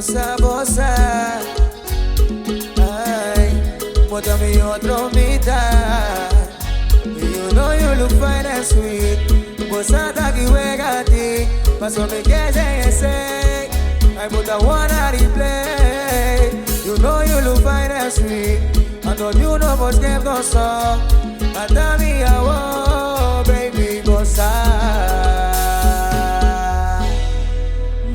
bossa, bossa. Ay, bótame otro mitad. You know you look fine and sweet. Bossa taki wega ti. Paso me que say. I put a one at the play. You know you look fine and sweet. I know you know what's game no song. And tell me how, baby, bossa.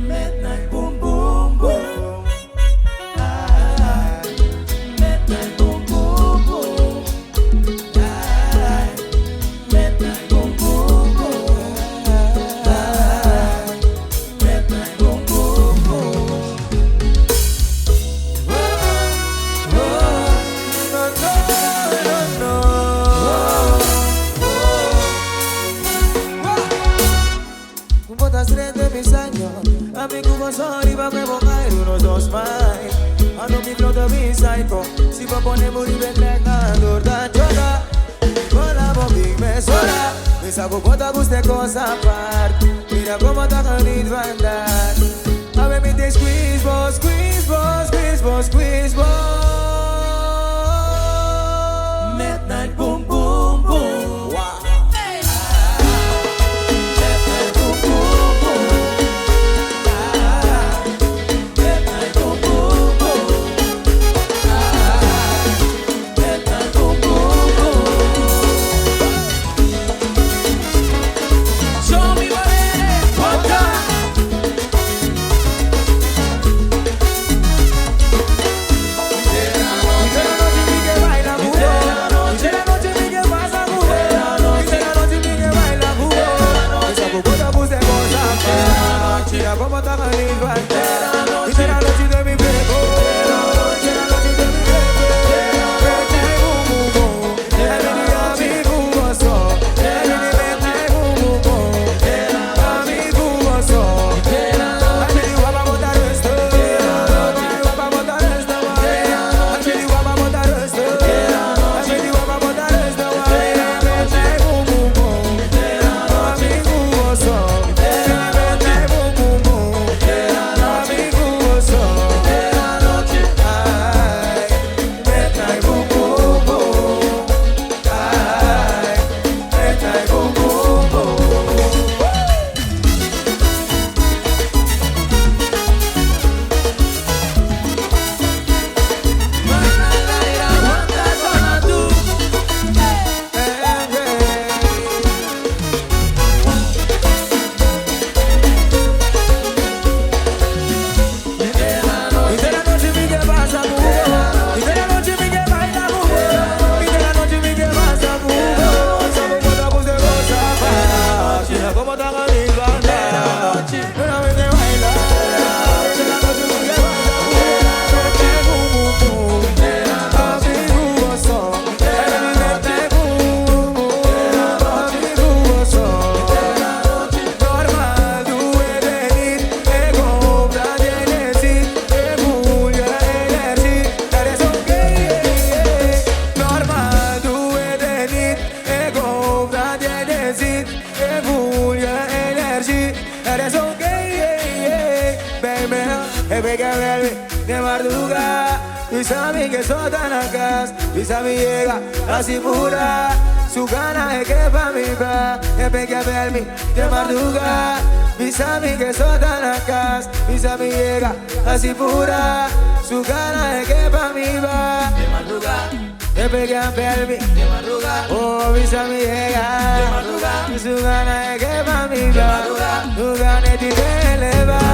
Midnight boom boom boom. Midnight boom boom boom. Midnight boom boom boom. Midnight boom boom boom. Mis años, a mi cubo sorry, va a provocar unos dos más. A no mi floto mi psycho, si va a poner morir vendrendo da joda. Con la bombing me sola, mi saco bota guste cosa aparte. Mira cómo está con el andar. A ver mi te squeeze boss, squeeze boss, squeeze boss, squeeze boss. Midnight boom boom boom. Wow. Como está bonito entera noche, la noche de mi bebo, la noche de mi bebo, vete bum bum, a mi cuboso, vete bum bum, a mi cuboso, a mi guapa botar esto, a mi guapa botar esto, a mi guapa botar esto, a mi guapa botar esto, vete bum bum, a mi cuboso. De madrugada, y sabe que sotan acá, y sabe llega así pura, su gana es que pa' mi pa, que pegue a verme de madrugada, y sabe que sotan acá, y sabe llega así pura, su gana es que pa' mi pa, de madrugada, que pegue a verme de madrugada, oh, y sabe llega de madrugada, y su gana es que pa' mi pa, su gana es de eleva.